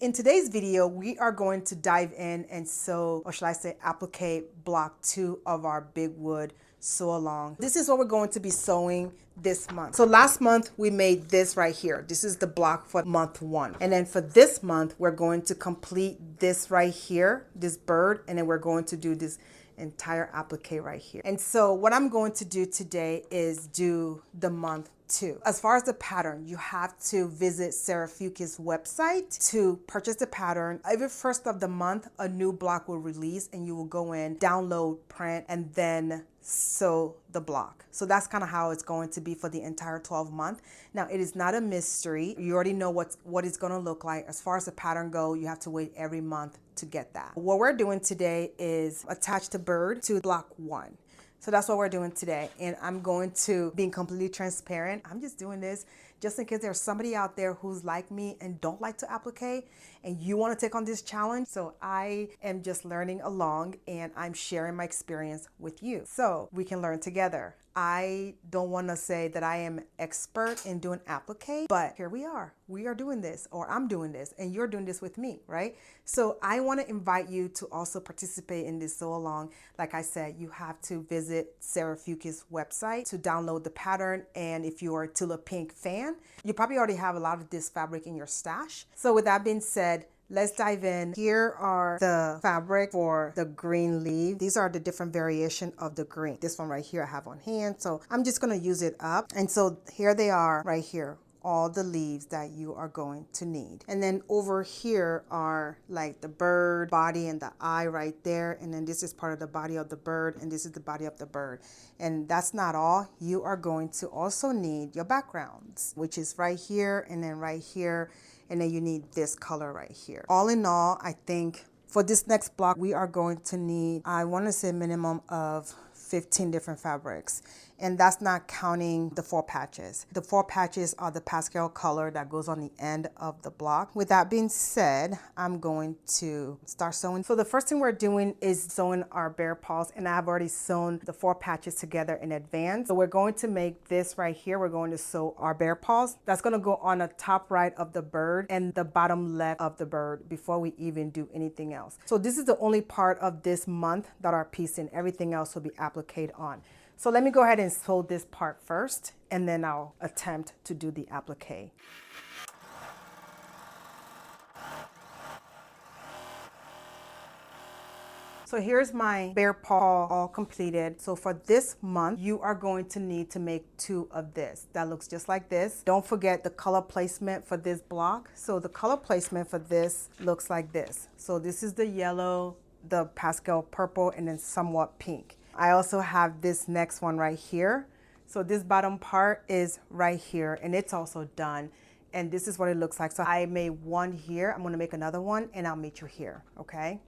In today's video, we are going to dive in and sew, or should I say applique block 2 of our big wood sew along. This is what we're going to be sewing this month. So last month we made this right here. This is the block for month 1. And then for this month, we're going to complete this right here, this bird, and then we're going to do this entire applique right here. And so what I'm going to do today is do the month 2. As far as the pattern, you have to visit Sarah Fuque's website to purchase the pattern. Every first of the month, a new block will release and you will go in, download, print, and then sew the block. So that's kind of how it's going to be for the entire 12 month. Now, it is not a mystery. You already know what it's going to look like. As far as the pattern go, you have to wait every month to get that. What we're doing today is attach the bird to block 1. So that's what we're doing today. And I'm going to be completely transparent. I'm just doing this just in case there's somebody out there who's like me and don't like to applique and you want to take on this challenge. So I am just learning along and I'm sharing my experience with you so we can learn together. I don't want to say that I am expert in doing applique, but here we are. We are doing this, or I'm doing this, and you're doing this with me, right? So I want to invite you to also participate in this sew along. Like I said, you have to visit Sarah Fuque's website to download the pattern. And if you are a Tula pink fan, you probably already have a lot of this fabric in your stash. So with that being said, let's dive in. Here are the fabric for the green leaf. These are the different variation of the green. This one right here I have on hand, so I'm just gonna use it up. And so here they are right here, all the leaves that you are going to need. And then over here are like the bird body and the eye right there. And then this is part of the body of the bird, and this is the body of the bird. And that's not all. You are going to also need your backgrounds, which is right here and then right here. And then you need this color right here. All in all, I think for this next block, we are going to need, I want to say minimum of 15 different fabrics. And that's not counting the 4 patches. The 4 patches are the pastel color that goes on the end of the block. With that being said, I'm going to start sewing. So the first thing we're doing is sewing our bear paws, and I've already sewn the 4 patches together in advance. So we're going to make this right here. We're going to sew our bear paws. That's going to go on the top right of the bird and the bottom left of the bird before we even do anything else. So this is the only part of this month that our piece in. Everything else will be appliqued on. So let me go ahead and sew this part first, and then I'll attempt to do the applique. So here's my bear paw all completed. So for this month, you are going to need to make 2 of this. That looks just like this. Don't forget the color placement for this block. So the color placement for this looks like this. So this is the yellow, the pastel purple, and then somewhat pink. I also have this next one right here. So this bottom part is right here, and it's also done. And this is what it looks like. So I made one here. I'm going to make another one, and I'll meet you here, okay?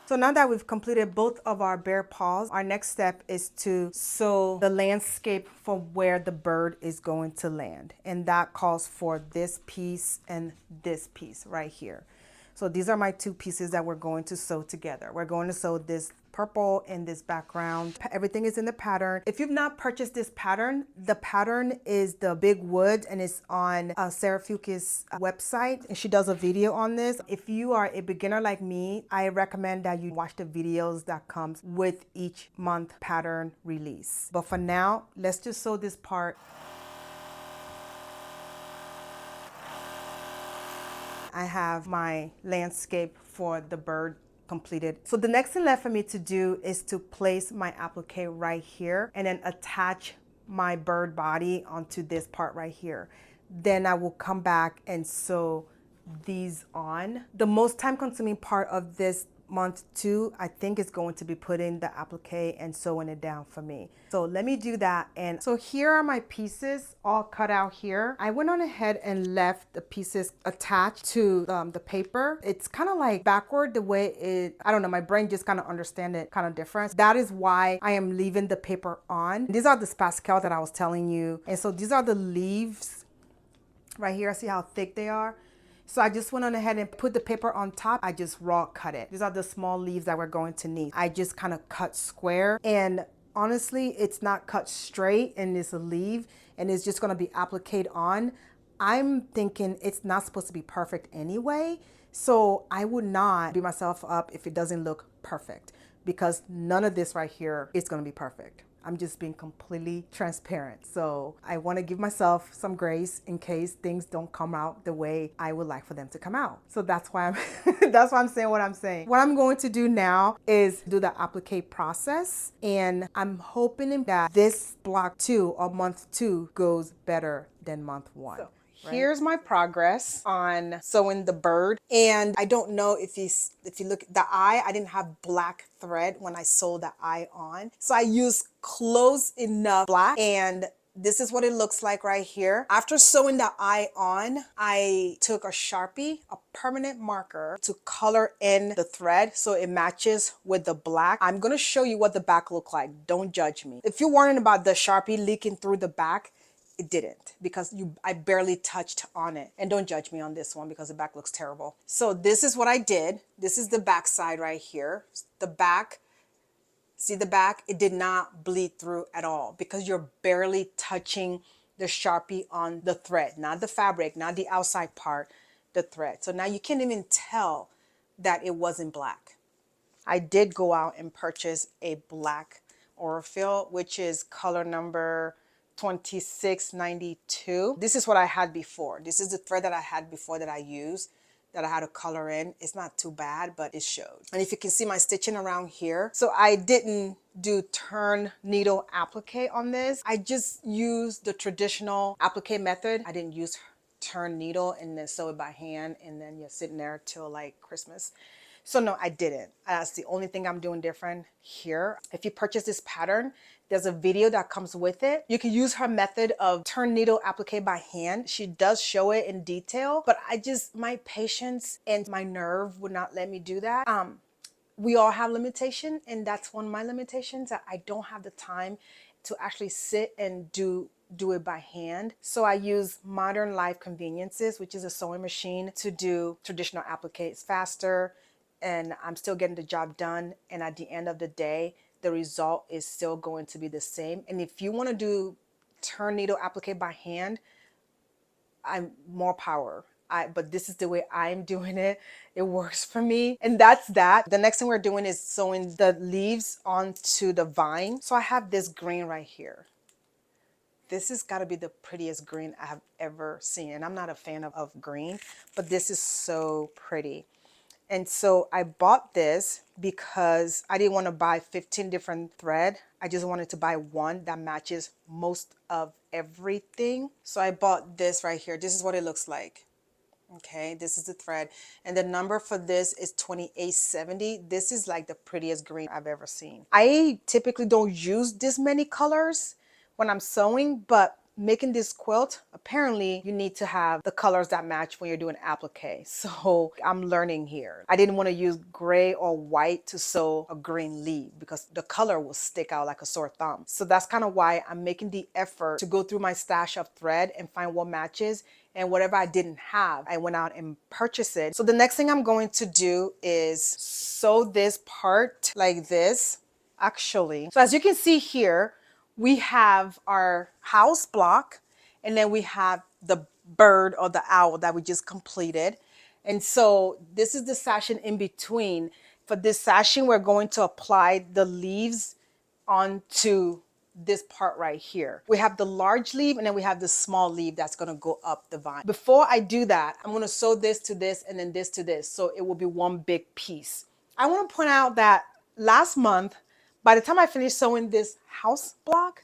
So now that we've completed both of our bear paws, our next step is to sew the landscape from where the bird is going to land. And that calls for this piece and this piece right here. So these are my 2 pieces that we're going to sew together. We're going to sew this purple in this background. Everything is in the pattern. If you've not purchased this pattern, the pattern is the big wood, and it's on Sarah Fuque's website, and she does a video on this. If you are a beginner like me, I recommend that you watch the videos that comes with each month pattern release. But for now, let's just sew this part. I have my landscape for the bird completed. So the next thing left for me to do is to place my applique right here and then attach my bird body onto this part right here. Then I will come back and sew these on. The most time consuming part of this month 2, I think, is going to be putting the applique and sewing it down for me. So let me do that. And so here are my pieces all cut out here. I went on ahead and left the pieces attached to the paper. It's kind of like backward the way it, I don't know, my brain just kind of understand it kind of different. That is why I am leaving the paper on. These are the pastel that I was telling you. And so these are the leaves right here. See how thick they are? So I just went on ahead and put the paper on top. I just raw cut it. These are the small leaves that we're going to need. I just kind of cut square, and honestly it's not cut straight and it's a leave and it's just going to be appliqued on, I'm thinking it's not supposed to be perfect anyway. So I would not beat myself up if it doesn't look perfect, because none of this right here is going to be perfect. I'm just being completely transparent. So I want to give myself some grace in case things don't come out the way I would like for them to come out. So that's why I'm that's why I'm saying what I'm saying. What I'm going to do now is do the applique process, and I'm hoping that this block 2 or month 2 goes better than month 1. So here's my progress on sewing the bird. And I don't know if you look at the eye, I didn't have black thread when I sewed the eye on. So I used close enough black, and this is what it looks like right here. After sewing the eye on, I took a Sharpie, a permanent marker, to color in the thread so it matches with the black. I'm gonna show you what the back look like. Don't judge me. If you're worrying about the Sharpie leaking through the back, it didn't, because I barely touched on it. And don't judge me on this one because the back looks terrible. So this is what I did. This is the back side right here. The back, see the back? It did not bleed through at all because you're barely touching the Sharpie on the thread, not the fabric, not the outside part, the thread. So now you can't even tell that it wasn't black. I did go out and purchase a black Orifil, which is color number 2692. This is what I had before. This is the thread that I had before that I used, that I had to color in. It's not too bad, but it showed. And if you can see my stitching around here. So I didn't do turn needle applique on this. I just used the traditional applique method. I didn't use turn needle and then sew it by hand and then you're sitting there till like Christmas. So no, I didn't. That's the only thing I'm doing different here. If you purchase this pattern, there's a video that comes with it. You can use her method of turn needle applique by hand. She does show it in detail, but my patience and my nerve would not let me do that. We all have limitation, and that's one of my limitations, that I don't have the time to actually sit and do it by hand. So I use Modern Life Conveniences, which is a sewing machine, to do traditional applique. It's faster, and I'm still getting the job done. And at the end of the day, the result is still going to be the same. And if you want to do turn needle applique by hand, I'm more power. But this is the way I'm doing it. It works for me. And that's that. The next thing we're doing is sewing the leaves onto the vine. So I have this green right here. This has got to be the prettiest green I have ever seen. And I'm not a fan of green, but this is so pretty. And so I bought this because I didn't want to buy 15 different thread. I just wanted to buy one that matches most of everything. So I bought this right here. This is what it looks like. Okay, this is the thread. And the number for this is 2870. This is like the prettiest green I've ever seen. I typically don't use this many colors when I'm sewing, but making this quilt, apparently you need to have the colors that match when you're doing applique. So I'm learning here. I didn't want to use gray or white to sew a green leaf because the color will stick out like a sore thumb. So that's kind of why I'm making the effort to go through my stash of thread and find what matches. And whatever I didn't have, I went out and purchased it. So the next thing I'm going to do is sew this part like this, actually. So as you can see here, we have our house block, and then we have the bird or the owl that we just completed. And so this is the sashing in between. For this sashing, we're going to apply the leaves onto this part right here. We have the large leaf, and then we have the small leaf that's going to go up the vine. Before I do that, I'm going to sew this to this and then this to this, so it will be one big piece. I want to point out that last month, by the time I finished sewing this house block,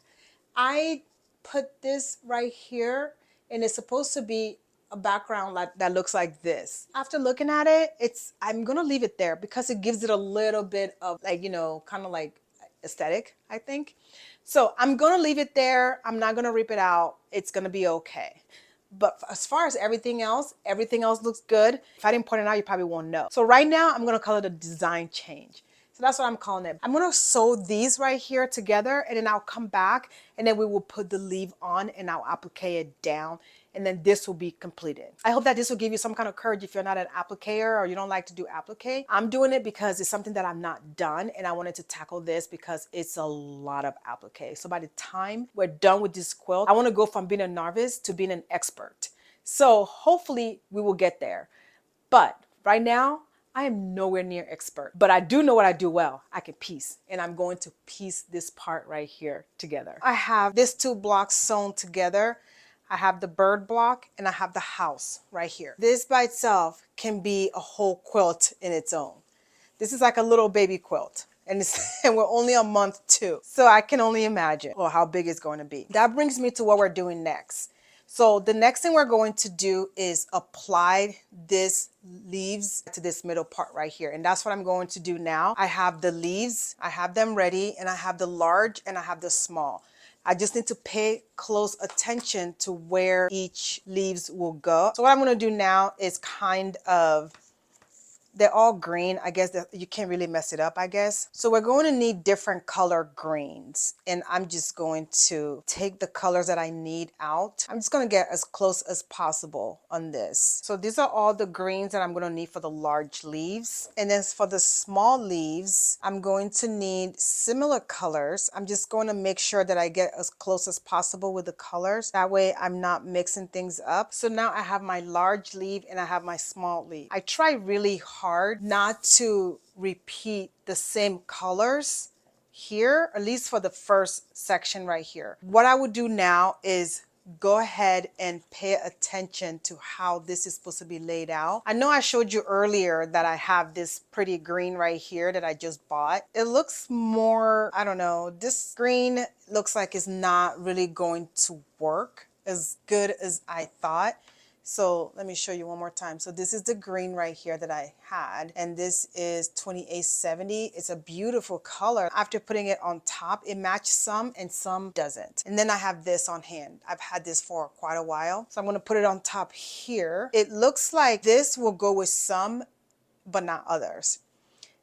I put this right here, and it's supposed to be a background that looks like this. After looking at it, I'm gonna leave it there because it gives it a little bit of like, kind of like aesthetic, I think. So I'm gonna leave it there. I'm not gonna rip it out. It's gonna be okay. But as far as everything else looks good. If I didn't point it out, you probably won't know. So right now, I'm gonna call it a design change. So that's what I'm calling it. I'm gonna sew these right here together, and then I'll come back and then we will put the leaf on and I'll applique it down, and then this will be completed. I hope that this will give you some kind of courage if you're not an appliquer or you don't like to do applique. I'm doing it because it's something that I've not done, and I wanted to tackle this because it's a lot of applique. So by the time we're done with this quilt, I want to go from being a novice to being an expert. So hopefully we will get there. But right now, I am nowhere near expert, but I do know what I do well. I can piece, and I'm going to piece this part right here together. I have these two blocks sewn together. I have the bird block and I have the house right here. This by itself can be a whole quilt in its own. This is like a little baby quilt, and, and we're only on month 2. So I can only imagine how big it's going to be. That brings me to what we're doing next. So the next thing we're going to do is apply this leaves to this middle part right here. And that's what I'm going to do now. I have the leaves, I have them ready, and I have the large and I have the small. I just need to pay close attention to where each leaves will go. So what I'm going to do now is kind of, they're all green. I guess that you can't really mess it up, I guess. So we're going to need different color greens. And I'm just going to take the colors that I need out. I'm just going to get as close as possible on this. So these are all the greens that I'm going to need for the large leaves. And then for the small leaves, I'm going to need similar colors. I'm just going to make sure that I get as close as possible with the colors. That way I'm not mixing things up. So now I have my large leaf and I have my small leaf. I try really hard not to repeat the same colors here, at least for the first section right here. What I would do now is go ahead and pay attention to how this is supposed to be laid out. I know I showed you earlier that I have this pretty green right here that I just bought. It looks more, I don't know, this green looks like it's not really going to work as good as I thought. So let me show you one more time. So this is the green right here that I had, and this is 2870. It's a beautiful color. After putting it on top, it matches some and some doesn't. And then I have this on hand. I've had this for quite a while. So I'm going to put it on top here. It looks like this will go with some, but not others.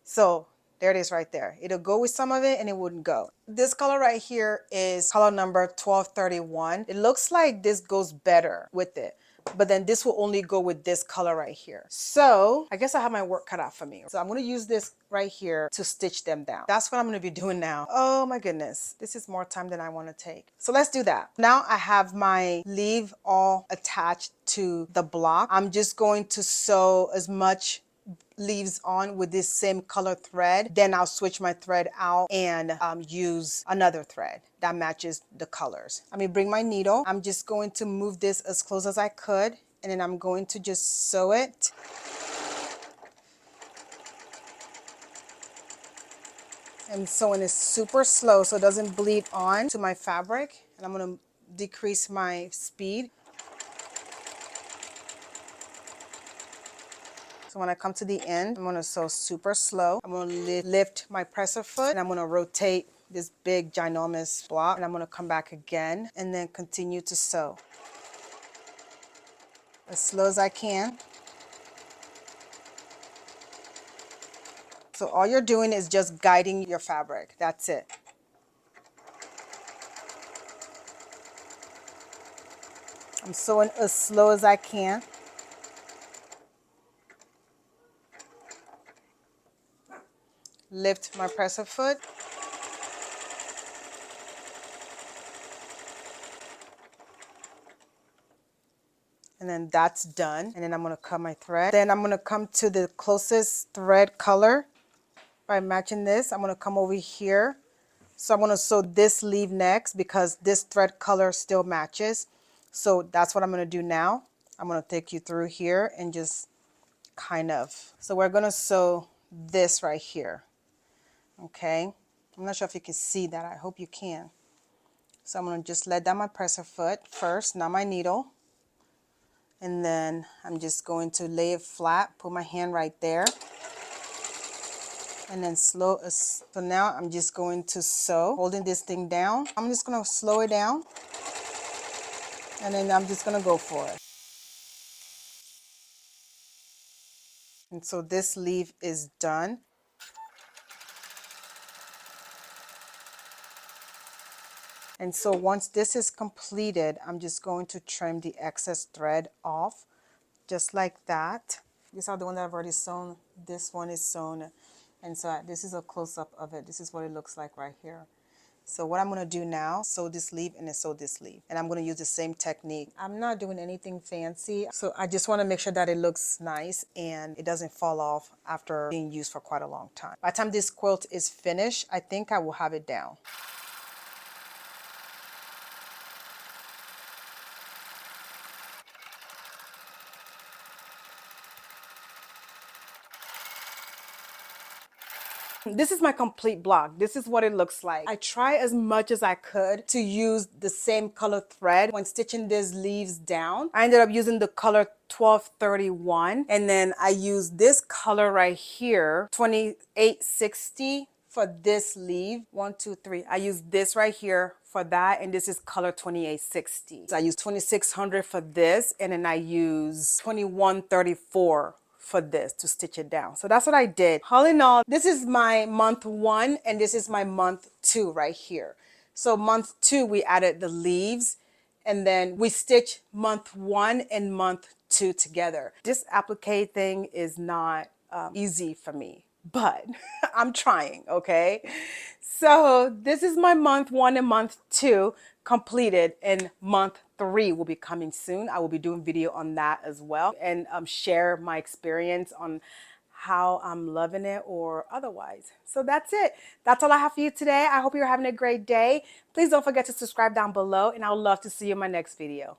So there it is right there. It'll go with some of it and it wouldn't go. This color right here is color number 1231. It looks like this goes better with it, but then this will only go with this color right here. So I guess I have my work cut out for me. So I'm going to use this right here to stitch them down. That's what I'm going to be doing now. Oh my goodness. This is more time than I want to take. So let's do that. Now I have my leaf all attached to the block. I'm just going to sew as much leaves on with this same color thread. Then I'll switch my thread out and use another thread that matches the colors. I'm gonna bring my needle. I'm just going to move this as close as I could, and then I'm going to just sew it. I'm sewing it super slow so it doesn't bleed on to my fabric. And I'm gonna decrease my speed. So when I come to the end, I'm going to sew super slow. I'm going to lift my presser foot, and I'm going to rotate this big ginormous block, and I'm going to come back again and then continue to sew as slow as I can. So all you're doing is just guiding your fabric. That's it. I'm sewing as slow as I can. Lift my presser foot. And then that's done. And then I'm going to cut my thread. Then I'm going to come to the closest thread color by matching this. I'm going to come over here. So I'm going to sew this leaf next because this thread color still matches. So that's what I'm going to do now. I'm going to take you through here and just kind of. So we're going to sew this right here. Okay. I'm not sure if you can see that. I hope you can. So I'm going to just let down my presser foot first, not my needle. And then I'm just going to lay it flat, put my hand right there. And then slow. So now I'm just going to sew, holding this thing down. I'm just going to slow it down. And then I'm just going to go for it. And so this leaf is done. And so once this is completed, I'm just going to trim the excess thread off, just like that. These are the one that I've already sewn. This one is sewn. And so this is a close-up of it. This is what it looks like right here. So what I'm going to do now, sew this sleeve and then sew this sleeve. And I'm going to use the same technique. I'm not doing anything fancy. So I just want to make sure that it looks nice and it doesn't fall off after being used for quite a long time. By the time this quilt is finished, I think I will have it down. This is my complete block. This is what it looks like. I try as much as I could to use the same color thread when stitching these leaves down. I ended up using the color 1231, and then I used this color right here, 2860 for this leaf. 1, 2, 3. I use this right here for that, and this is color 2860. So I use 2600 for this, and then I use 2134 for this to stitch it down. So that's what I did. All in all, this is my month 1 and this is my month 2 right here. So month 2 we added the leaves, and then we stitch month 1 and month 2 together. This applique thing is not easy for me, but I'm trying, okay? So this is my month 1 and month 2 completed, and month 3 will be coming soon. I will be doing video on that as well, and share my experience on how I'm loving it or otherwise. So that's it. That's all I have for you today. I hope you're having a great day. Please don't forget to subscribe down below, and I would love to see you in my next video.